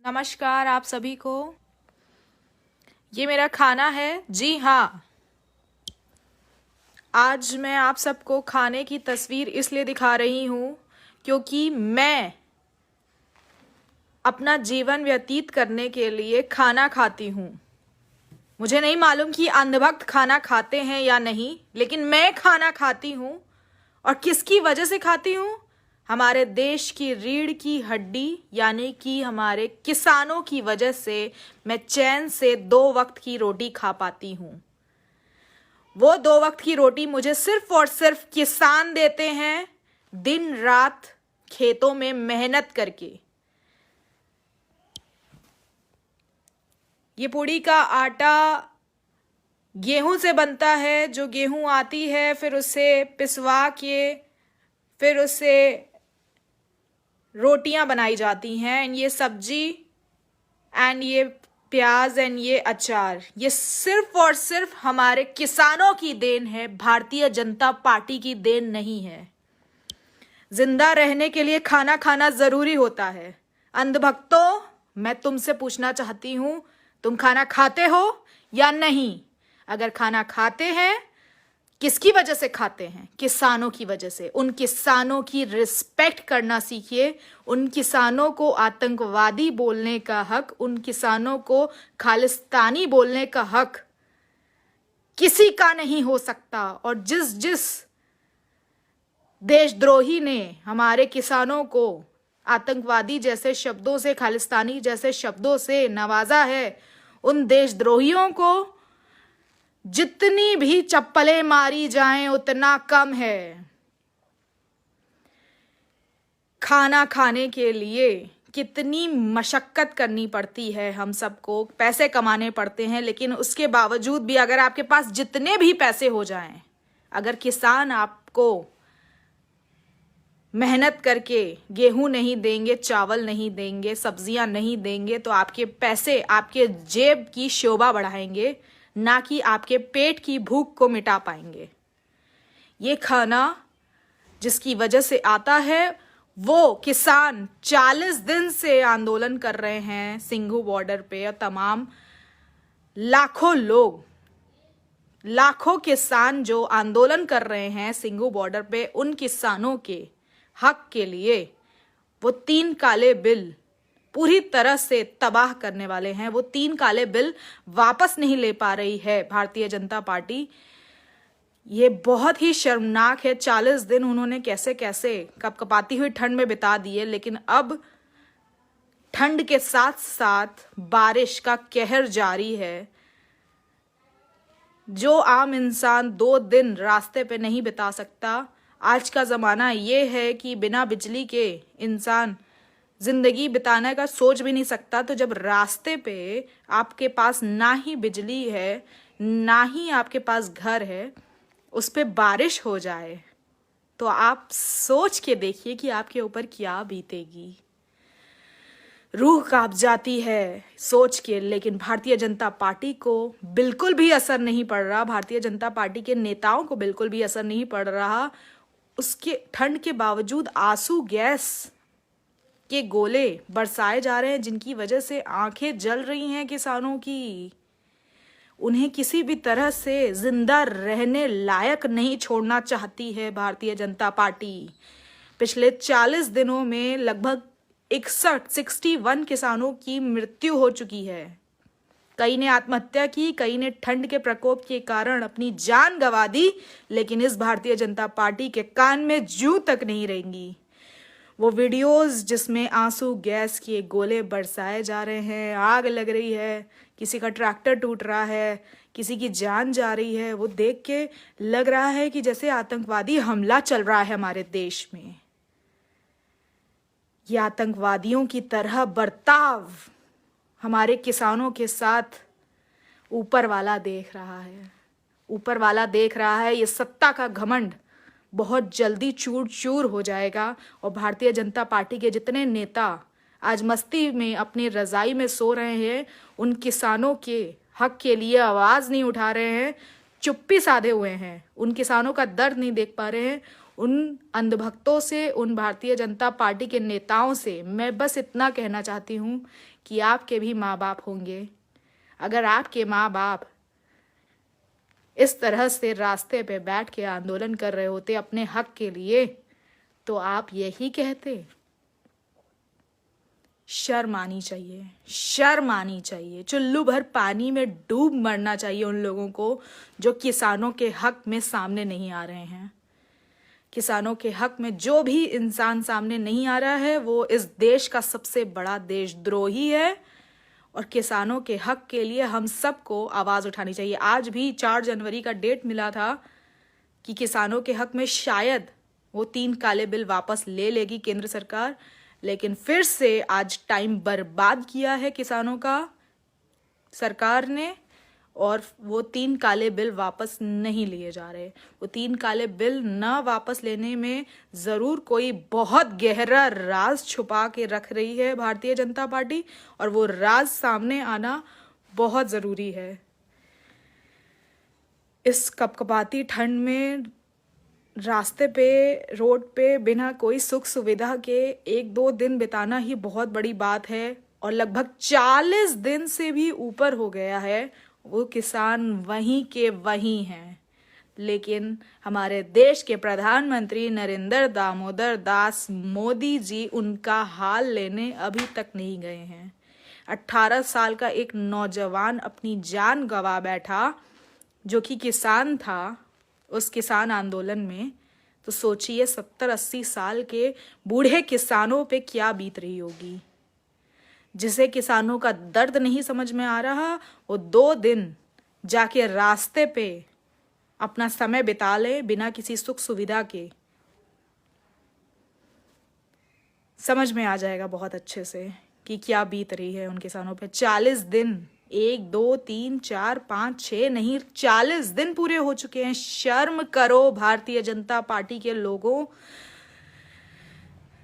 नमस्कार आप सभी को। ये मेरा खाना है। जी हाँ, आज मैं आप सबको खाने की तस्वीर इसलिए दिखा रही हूँ क्योंकि मैं अपना जीवन व्यतीत करने के लिए खाना खाती हूँ। मुझे नहीं मालूम कि अंधभक्त खाना खाते हैं या नहीं, लेकिन मैं खाना खाती हूँ। और किसकी वजह से खाती हूँ? हमारे देश की रीढ़ की हड्डी यानी कि हमारे किसानों की वजह से मैं चैन से 2 वक्त की रोटी खा पाती हूँ। वो 2 वक्त की रोटी मुझे सिर्फ और सिर्फ किसान देते हैं, दिन रात खेतों में मेहनत करके। ये पूड़ी का आटा गेहूं से बनता है। जो गेहूं आती है फिर उसे पिसवा के फिर उससे रोटियां बनाई जाती हैं। एंड ये सब्जी एंड ये प्याज एंड ये अचार, ये सिर्फ और सिर्फ हमारे किसानों की देन है, भारतीय जनता पार्टी की देन नहीं है। जिंदा रहने के लिए खाना खाना जरूरी होता है। अंधभक्तों, मैं तुमसे पूछना चाहती हूं, तुम खाना खाते हो या नहीं? अगर खाना खाते हैं, किसकी वजह से खाते हैं? किसानों की वजह से। उन किसानों की रिस्पेक्ट करना सीखिए। उन किसानों को आतंकवादी बोलने का हक, उन किसानों को खालिस्तानी बोलने का हक किसी का नहीं हो सकता। और जिस जिस देशद्रोही ने हमारे किसानों को आतंकवादी जैसे शब्दों से, खालिस्तानी जैसे शब्दों से नवाजा है, उन देशद्रोहियों को जितनी भी चप्पलें मारी जाएं उतना कम है। खाना खाने के लिए कितनी मशक्कत करनी पड़ती है, हम सबको पैसे कमाने पड़ते हैं, लेकिन उसके बावजूद भी अगर आपके पास जितने भी पैसे हो जाएं, अगर किसान आपको मेहनत करके गेहूं नहीं देंगे, चावल नहीं देंगे, सब्जियां नहीं देंगे, तो आपके पैसे आपके जेब की शोभा बढ़ाएंगे, ना कि आपके पेट की भूख को मिटा पाएंगे। ये खाना जिसकी वजह से आता है, वो किसान 40 दिन से आंदोलन कर रहे हैं सिंघू बॉर्डर पे। और तमाम लाखों लोग, लाखों किसान जो आंदोलन कर रहे हैं सिंघू बॉर्डर पे, उन किसानों के हक के लिए वो 3 काले बिल पूरी तरह से तबाह करने वाले हैं। वो 3 काले बिल वापस नहीं ले पा रही है भारतीय जनता पार्टी। ये बहुत ही शर्मनाक है। 40 दिन उन्होंने कैसे कैसे कपकपाती हुई ठंड में बिता दिए, लेकिन अब ठंड के साथ साथ बारिश का कहर जारी है। जो आम इंसान 2 दिन रास्ते पे नहीं बिता सकता, आज का ज़माना ये है कि बिना बिजली के इंसान जिंदगी बिताने का सोच भी नहीं सकता। तो जब रास्ते पे आपके पास ना ही बिजली है, ना ही आपके पास घर है, उस पे बारिश हो जाए, तो आप सोच के देखिए कि आपके ऊपर क्या बीतेगी। रूह कांप जाती है सोच के। लेकिन भारतीय जनता पार्टी को बिल्कुल भी असर नहीं पड़ रहा, भारतीय जनता पार्टी के नेताओं को बिल्कुल भी असर नहीं पड़ रहा। उसके ठंड के बावजूद आंसू गैस के गोले बरसाए जा रहे हैं, जिनकी वजह से आंखें जल रही हैं किसानों की। उन्हें किसी भी तरह से जिंदा रहने लायक नहीं छोड़ना चाहती है भारतीय जनता पार्टी। पिछले 40 दिनों में लगभग 61 किसानों की मृत्यु हो चुकी है। कई ने आत्महत्या की, कई ने ठंड के प्रकोप के कारण अपनी जान गंवा दी, लेकिन इस भारतीय जनता पार्टी के कान में जूं तक नहीं रहेंगी। वो वीडियोस जिसमें आंसू गैस के गोले बरसाए जा रहे हैं, आग लग रही है, किसी का ट्रैक्टर टूट रहा है, किसी की जान जा रही है, वो देख के लग रहा है कि जैसे आतंकवादी हमला चल रहा है हमारे देश में। ये आतंकवादियों की तरह बर्ताव हमारे किसानों के साथ ऊपर वाला देख रहा है। ऊपर वाला देख रहा है। ये सत्ता का घमंड बहुत जल्दी चूर चूर हो जाएगा। और भारतीय जनता पार्टी के जितने नेता आज मस्ती में अपनी रजाई में सो रहे हैं, उन किसानों के हक के लिए आवाज़ नहीं उठा रहे हैं, चुप्पी साधे हुए हैं, उन किसानों का दर्द नहीं देख पा रहे हैं, उन अंधभक्तों से, उन भारतीय जनता पार्टी के नेताओं से मैं बस इतना कहना चाहती हूँ कि आपके भी माँ बाप होंगे। अगर आपके माँ बाप इस तरह से रास्ते पे बैठ के आंदोलन कर रहे होते अपने हक के लिए, तो आप यही कहते। शर्म आनी चाहिए, शर्म आनी चाहिए। चुल्लू भर पानी में डूब मरना चाहिए उन लोगों को जो किसानों के हक में सामने नहीं आ रहे हैं। किसानों के हक में जो भी इंसान सामने नहीं आ रहा है वो इस देश का सबसे बड़ा देशद्रोही है। और किसानों के हक के लिए हम सबको आवाज़ उठानी चाहिए। आज भी 4 जनवरी का डेट मिला था कि किसानों के हक में शायद वो 3 काले बिल वापस ले लेगी केंद्र सरकार, लेकिन फिर से आज टाइम बर्बाद किया है किसानों का सरकार ने, और वो 3 काले बिल वापस नहीं लिए जा रहे। वो 3 काले बिल ना वापस लेने में ज़रूर कोई बहुत गहरा राज छुपा के रख रही है भारतीय जनता पार्टी, और वो राज सामने आना बहुत ज़रूरी है। इस कपकपाती ठंड में रास्ते पे, रोड पे बिना कोई सुख सुविधा के 1-2 दिन बिताना ही बहुत बड़ी बात है, और लगभग 40 दिन से भी ऊपर हो गया है वो किसान वहीं के वहीं हैं। लेकिन हमारे देश के प्रधानमंत्री नरेंद्र दामोदर दास मोदी जी उनका हाल लेने अभी तक नहीं गए हैं। 18 साल का एक नौजवान अपनी जान गंवा बैठा जो कि किसान था उस किसान आंदोलन में, तो सोचिए 70-80 साल के बूढ़े किसानों पे क्या बीत रही होगी। जिसे किसानों का दर्द नहीं समझ में आ रहा, वो 2 दिन जाके रास्ते पे अपना समय बिता ले बिना किसी सुख सुविधा के। समझ में आ जाएगा बहुत अच्छे से कि क्या बीत रही है उन किसानों पे। 40 दिन, 1 2 3 4 5 6 नहीं, 40 दिन पूरे हो चुके हैं। शर्म करो भारतीय जनता पार्टी के लोगों।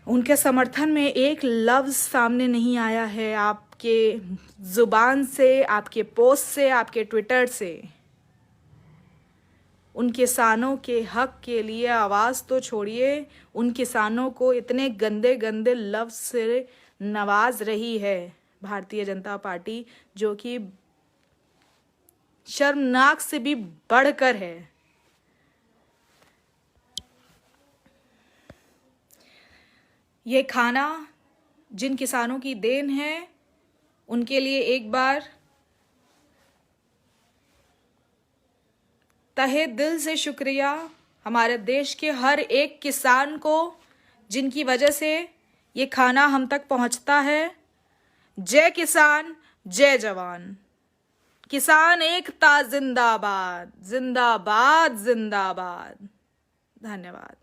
उनके समर्थन में एक लफ्ज़ सामने नहीं आया है आपके ज़ुबान से, आपके पोस्ट से, आपके ट्विटर से। उन किसानों के हक के लिए आवाज़ तो छोड़िए, उन किसानों को इतने गंदे गंदे लफ्ज़ से नवाज रही है भारतीय जनता पार्टी, जो कि शर्मनाक से भी बढ़कर है। ये खाना जिन किसानों की देन है उनके लिए एक बार तहे दिल से शुक्रिया हमारे देश के हर एक किसान को, जिनकी वजह से ये खाना हम तक पहुंचता है। जय किसान, जय जवान। किसान एकता जिंदाबाद, जिंदाबाद, जिंदाबाद। धन्यवाद।